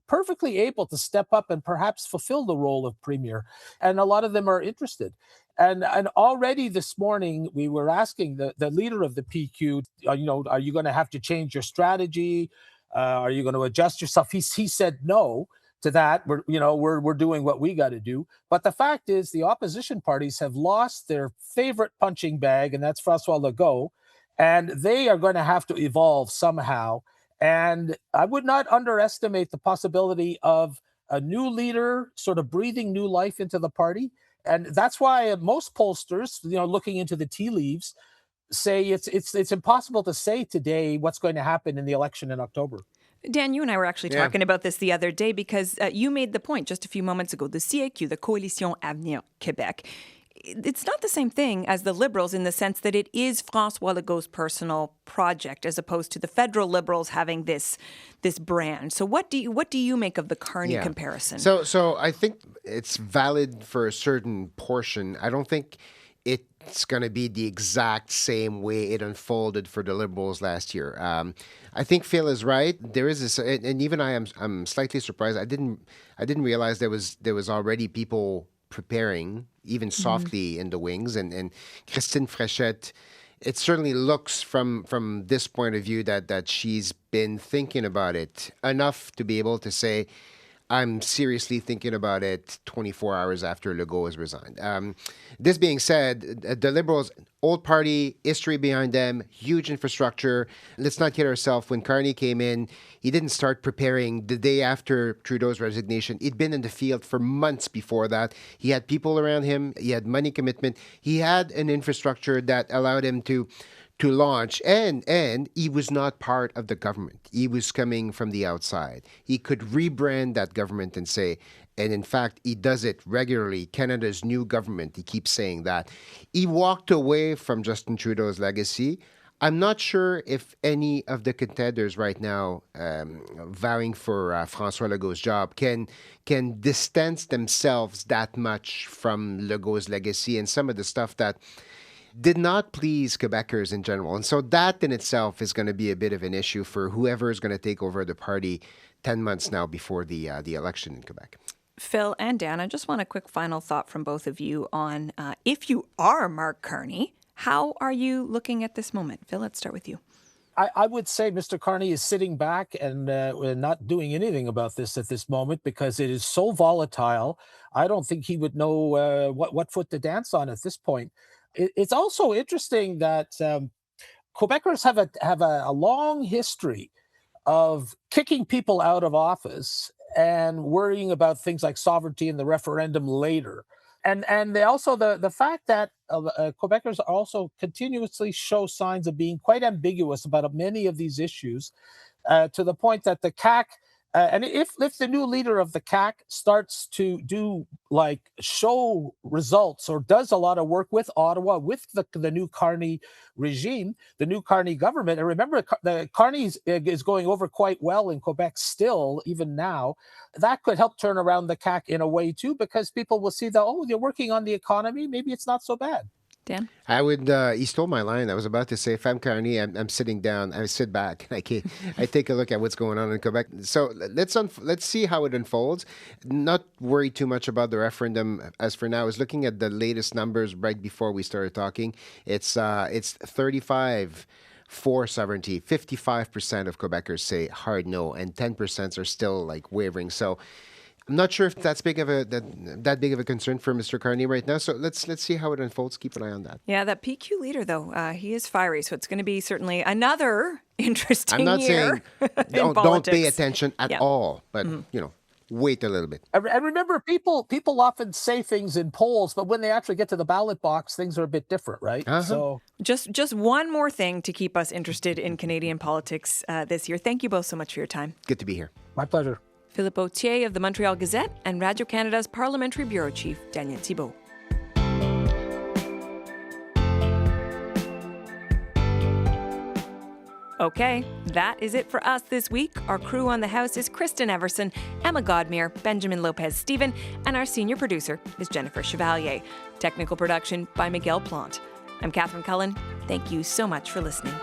S19: perfectly able to step up and perhaps fulfill the role of premier. And a lot of them are interested. And already this morning, we were asking the leader of the PQ, are you going to have to change your strategy? Are you going to adjust yourself? He said no to that. We're doing what we got to do. But the fact is, the opposition parties have lost their favorite punching bag, and that's François Legault, and they are going to have to evolve somehow. And I would not underestimate the possibility of a new leader sort of breathing new life into the party. And that's why most pollsters, looking into the tea leaves, say it's impossible to say today what's going to happen in the election in October.
S2: Dan, you and I were actually talking about this the other day because you made the point just a few moments ago. The CAQ, the Coalition Avenir Québec, it's not the same thing as the Liberals in the sense that it is François Legault's personal project as opposed to the federal Liberals having this brand. So what do you make of the Carney comparison?
S18: So I think it's valid for a certain portion. I don't think it's going to be the exact same way it unfolded for the Liberals last year. I think Phil is right. There is this, and even I'm slightly surprised. I didn't realize there was already people preparing, even softly in the wings. And Christine Fréchette, it certainly looks from this point of view that she's been thinking about it enough to be able to say, I'm seriously thinking about it 24 hours after Legault has resigned. This being said, the Liberals, old party, history behind them, huge infrastructure. Let's not kid ourselves. When Carney came in, he didn't start preparing the day after Trudeau's resignation. He'd been in the field for months before that. He had people around him. He had money commitment. He had an infrastructure that allowed him to launch, and he was not part of the government. He was coming from the outside. He could rebrand that government and say, and in fact, he does it regularly, Canada's new government, he keeps saying that. He walked away from Justin Trudeau's legacy. I'm not sure if any of the contenders right now vowing for François Legault's job can distance themselves that much from Legault's legacy and some of the stuff that did not please Quebecers in general. And so that in itself is going to be a bit of an issue for whoever is going to take over the party 10 months now before the election in Quebec.
S2: Phil and Dan, I just want a quick final thought from both of you on if you are Mark Carney, how are you looking at this moment? Phil, let's start with you.
S19: I would say Mr. Carney is sitting back and not doing anything about this at this moment because it is so volatile. I don't think he would know what foot to dance on at this point. It's also interesting that Quebecers have a long history of kicking people out of office and worrying about things like sovereignty and the referendum later. And they also the fact that Quebecers also continuously show signs of being quite ambiguous about many of these issues to the point that the CAQ, and if the new leader of the CAQ starts to do show results or does a lot of work with Ottawa, with the new Carney regime, the new Carney government, and remember the Carney is going over quite well in Quebec still, even now, that could help turn around the CAQ in a way too, because people will see that, they're working on the economy, maybe it's not so bad.
S2: Dan?
S18: I would, he stole my line. I was about to say, if I'm Carney, I'm sitting down, I sit back, I take a look at what's going on in Quebec. So let's see how it unfolds. Not worry too much about the referendum as for now. I was looking at the latest numbers right before we started talking. It's 35 for sovereignty. 55% of Quebecers say hard no, and 10% are still like wavering. So I'm not sure if that's that big of a concern for Mr. Carney right now. So let's see how it unfolds. Keep an eye on that.
S2: Yeah, that PQ leader, though, he is fiery. So it's going to be certainly another interesting
S18: I'm not
S2: year
S18: saying don't pay attention at all, but, wait a little bit.
S19: And remember, people often say things in polls, but when they actually get to the ballot box, things are a bit different, right? So
S2: just one more thing to keep us interested in Canadian politics this year. Thank you both so much for your time.
S18: Good to be here.
S19: My pleasure.
S2: Philippe Autier of the Montreal Gazette and Radio-Canada's Parliamentary Bureau Chief, Daniel Thibault. Okay, that is it for us this week. Our crew on the house is Kristen Everson, Emma Godmere, Benjamin Lopez-Stephen, and our senior producer is Jennifer Chevalier. Technical production by Miguel Plant. I'm Catherine Cullen. Thank you so much for listening.